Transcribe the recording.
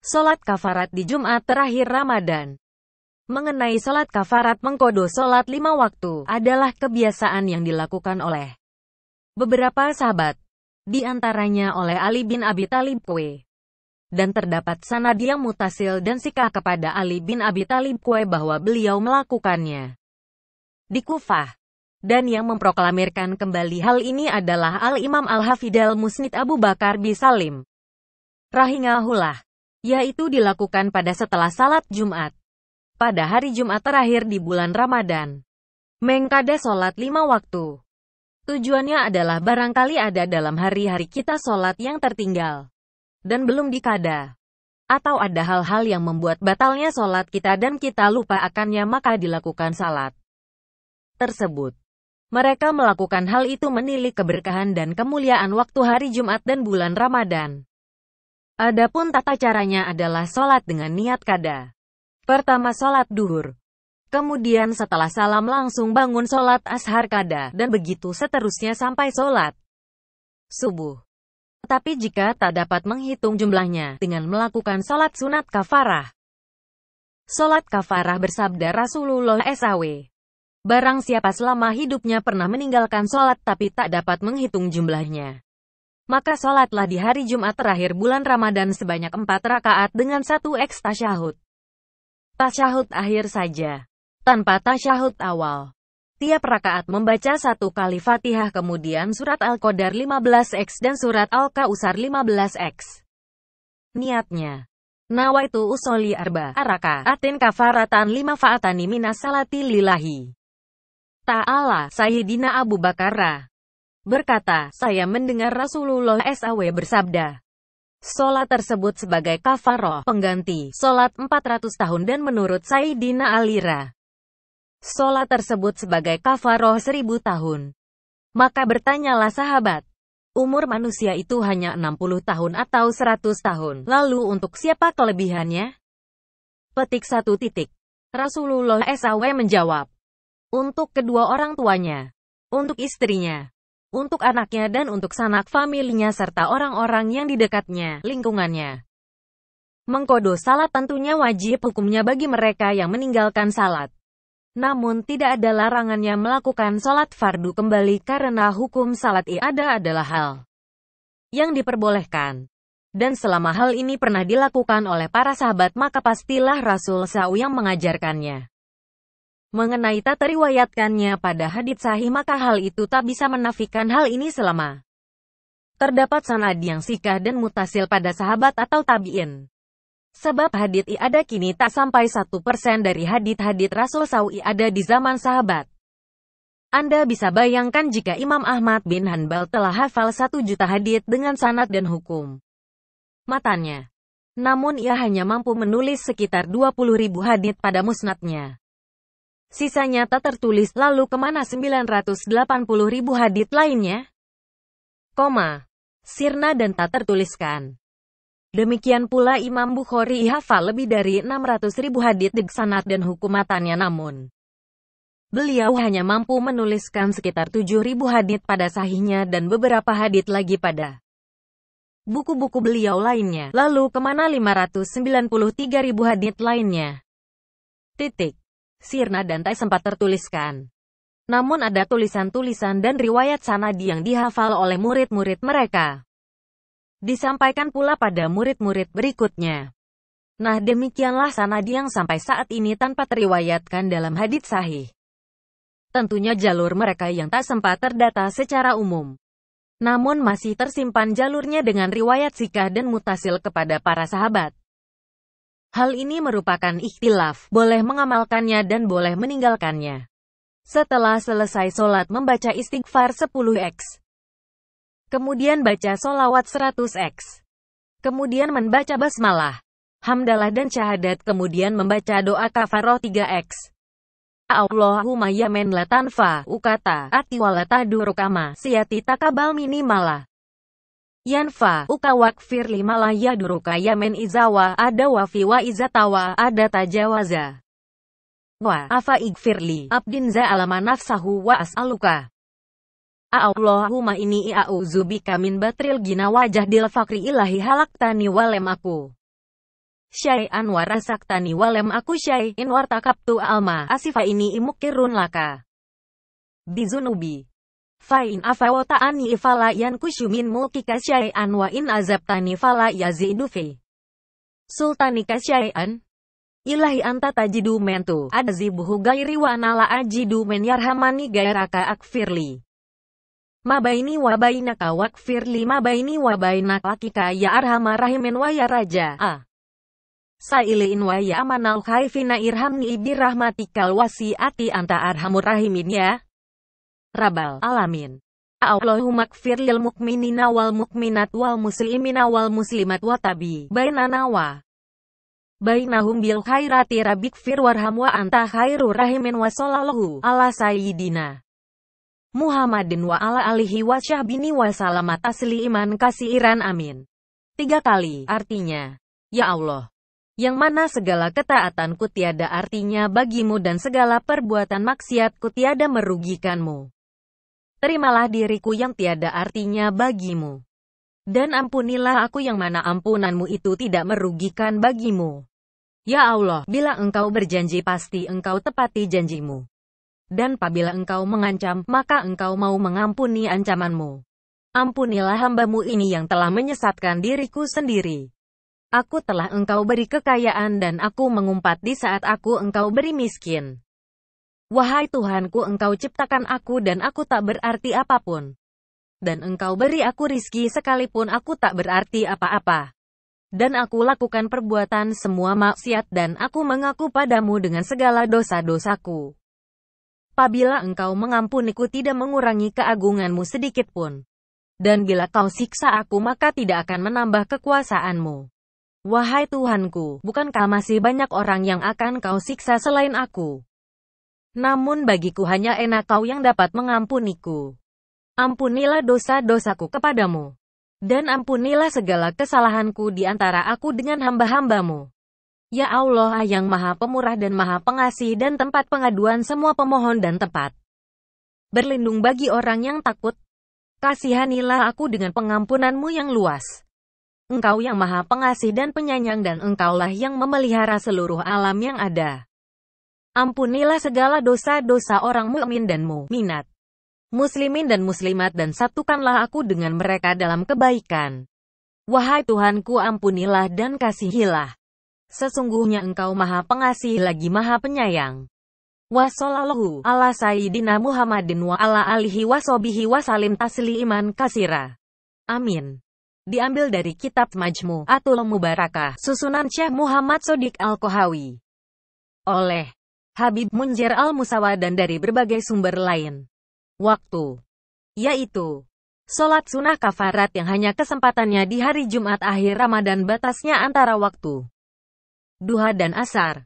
Sholat kafarat di Jumat terakhir Ramadan. Mengenai sholat kafarat mengkodo sholat 5 waktu adalah kebiasaan yang dilakukan oleh beberapa sahabat, di antaranya oleh Ali bin Abi Thalib Kue. Dan terdapat sanad yang mutasil dan sikah kepada Ali bin Abi Thalib Kue bahwa beliau melakukannya di Kufah. Dan yang memproklamirkan kembali hal ini adalah Al-Imam Al-Hafidh Musnid Abu Bakar bin Salim rahimahullah, yaitu dilakukan pada setelah salat Jumat, pada hari Jumat terakhir di bulan Ramadan. Mengkada sholat 5 waktu. Tujuannya adalah barangkali ada dalam hari-hari kita sholat yang tertinggal dan belum dikada, atau ada hal-hal yang membuat batalnya sholat kita dan kita lupa akannya, maka dilakukan salat tersebut. Mereka melakukan hal itu menilik keberkahan dan kemuliaan waktu hari Jumat dan bulan Ramadan. Adapun tata caranya adalah sholat dengan niat qada. Pertama sholat duhur. Kemudian setelah salam langsung bangun sholat ashar qada, dan begitu seterusnya sampai sholat subuh. Tapi jika tak dapat menghitung jumlahnya, dengan melakukan sholat sunat kafarah. Sholat kafarah bersabda Rasulullah SAW. Barang siapa selama hidupnya pernah meninggalkan sholat tapi tak dapat menghitung jumlahnya, maka sholatlah di hari Jumat terakhir bulan Ramadan sebanyak 4 rakaat dengan 1 tasyahud. Tasyahud akhir saja, tanpa tasyahud awal. Tiap rakaat membaca 1 kali Fatihah, kemudian surat Al-Qadar 15x dan surat Al-Kausar 15x. Niatnya, nawaitu usolli arba rakaatin kafaratan 5 fa'atani minas salati lillahi ta'ala. Sayyidina Abu Bakar berkata, saya mendengar Rasulullah SAW bersabda, sholat tersebut sebagai kafaroh, pengganti sholat 400 tahun, dan menurut Sayyidina Ali sholat tersebut sebagai kafaroh 1000 tahun. Maka bertanyalah sahabat, umur manusia itu hanya 60 tahun atau 100 tahun, lalu untuk siapa kelebihannya? Petik 1. Rasulullah SAW menjawab, untuk kedua orang tuanya, untuk istrinya, untuk anaknya, dan untuk sanak familinya serta orang-orang yang di dekatnya, lingkungannya. Mengkodo salat tentunya wajib hukumnya bagi mereka yang meninggalkan salat. Namun tidak ada larangannya melakukan salat fardu kembali karena hukum salat ibadah adalah hal yang diperbolehkan. Dan selama hal ini pernah dilakukan oleh para sahabat, maka pastilah Rasul SAW yang mengajarkannya. Mengenai tak teriwayatkannya pada hadits sahih, maka hal itu tak bisa menafikan hal ini selama terdapat sanad yang sikah dan mutasil pada sahabat atau tabi'in. Sebab hadits ada kini tak sampai 1% dari hadits Rasul SAW ada di zaman sahabat. Anda bisa bayangkan jika Imam Ahmad bin Hanbal telah hafal 1 juta hadits dengan sanad dan hukum matanya. Namun ia hanya mampu menulis sekitar 20.000 hadits pada musnadnya. Sisanya tak tertulis, lalu kemana 980.000 hadits lainnya? Sirna dan tak tertuliskan. Demikian pula Imam Bukhari hafal lebih dari 600.000 hadits dengan sanad dan hukum matanya, namun beliau hanya mampu menuliskan sekitar 7.000 hadits pada sahihnya dan beberapa hadits lagi pada buku-buku beliau lainnya. Lalu kemana 593.000 hadits lainnya? Sirna dan tak sempat tertuliskan. Namun ada tulisan-tulisan dan riwayat sanad yang dihafal oleh murid-murid mereka. Disampaikan pula pada murid-murid berikutnya. Nah, demikianlah sanad yang sampai saat ini tanpa teriwayatkan dalam hadits sahih. Tentunya jalur mereka yang tak sempat terdata secara umum, namun masih tersimpan jalurnya dengan riwayat sikah dan mutasil kepada para sahabat. Hal ini merupakan ikhtilaf, boleh mengamalkannya dan boleh meninggalkannya. Setelah selesai sholat membaca istighfar 10x. Kemudian baca sholawat 100x. Kemudian membaca basmalah, hamdalah dan syahadat, kemudian membaca doa kafaroh 3x. Allahumma ya men la tanfa, ukata, ati wala tadurukama, siyati takabal minimala. Yanfa, uka wakfir lima la yaduruka yamen izawa, ada wafi wa izatawa, ada tajawaza. Wa, afa igfirli, abdin za'alama nafsahu wa as'aluka. Allahumma ini i'a'uzubika min batril gina wajah dil fakri ilahi halaktani walem aku. syai'an warasaktani walem aku syai'in wartakabtu alma asifa ini imukirun laka. Bizunubi. Fa'in afawata'ani ifala yankushumin mulkika syai'an wa in azabtani fala yazidu fi sultanika syai'an. Ilahi anta tajidu mentu adazibuhu gairi wa anala ajidu men yarhamani gairaka akfirli. Mabaini wa bainaka wakfirli mabaini wa bainak lakika ya arhamar rahimin wa ya raja Sa'ilin wa ya amanal khaifina irhamni birahmatikal wasi'ati anta arhamur rahimin ya Rabbal alamin. Allahumma kfir lil mukminina wal mukminat wal muslimina wal muslimat wa tabi bainana wa bainahum bil khairati rabbikfir warham wa anta khairur rahimin wa sallallahu ala sayyidina Muhammadin wa ala alihi wa syahbini wa salamat tasliman kasiran amin. 3 kali, artinya, ya Allah, yang mana segala ketaatanku tiada artinya bagimu dan segala perbuatan maksiatku tiada merugikanmu. Terimalah diriku yang tiada artinya bagimu. Dan ampunilah aku yang mana ampunanmu itu tidak merugikan bagimu. Ya Allah, bila engkau berjanji pasti engkau tepati janjimu. Dan apabila engkau mengancam, maka engkau mau mengampuni ancamanmu. Ampunilah hambamu ini yang telah menyesatkan diriku sendiri. Aku telah engkau beri kekayaan dan aku mengumpat di saat engkau beri miskin. Wahai Tuhanku, engkau ciptakan aku dan aku tak berarti apapun. Dan engkau beri aku rizki sekalipun aku tak berarti apa-apa. Dan aku lakukan perbuatan semua maksiat dan aku mengaku padamu dengan segala dosa-dosaku. Apabila engkau mengampuniku tidak mengurangi keagunganmu sedikit pun. Dan bila kau siksa aku maka tidak akan menambah kekuasaanmu. Wahai Tuhanku, bukankah masih banyak orang yang akan kau siksa selain aku? Namun bagiku hanya enak kau yang dapat mengampuniku. Ampunilah dosa-dosaku kepadamu. Dan ampunilah segala kesalahanku di antara aku dengan hamba-hambamu. Ya Allah yang maha pemurah dan maha pengasih dan tempat pengaduan semua pemohon dan tempat berlindung bagi orang yang takut. Kasihanilah aku dengan pengampunanmu yang luas. Engkau yang maha pengasih dan penyayang dan engkaulah yang memelihara seluruh alam yang ada. Ampunilah segala dosa-dosa orang mukmin dan mukminat, muslimin dan muslimat dan satukanlah aku dengan mereka dalam kebaikan. Wahai Tuhanku, ampunilah dan kasihilah. Sesungguhnya engkau maha pengasih lagi maha penyayang. Wa sallallahu ala sayyidina Muhammadin wa ala alihi wa sobihi wa salim tasliman kasira. Amin. Diambil dari kitab Majmu'atul Mubarakah, susunan Syekh Muhammad Shodiq Al-Kohawi. Oleh Habib Munzir Al-Musawa dan dari berbagai sumber lain. Waktu, yaitu sholat sunnah kafarat yang hanya kesempatannya di hari Jumat akhir Ramadan, batasnya antara waktu duha dan asar.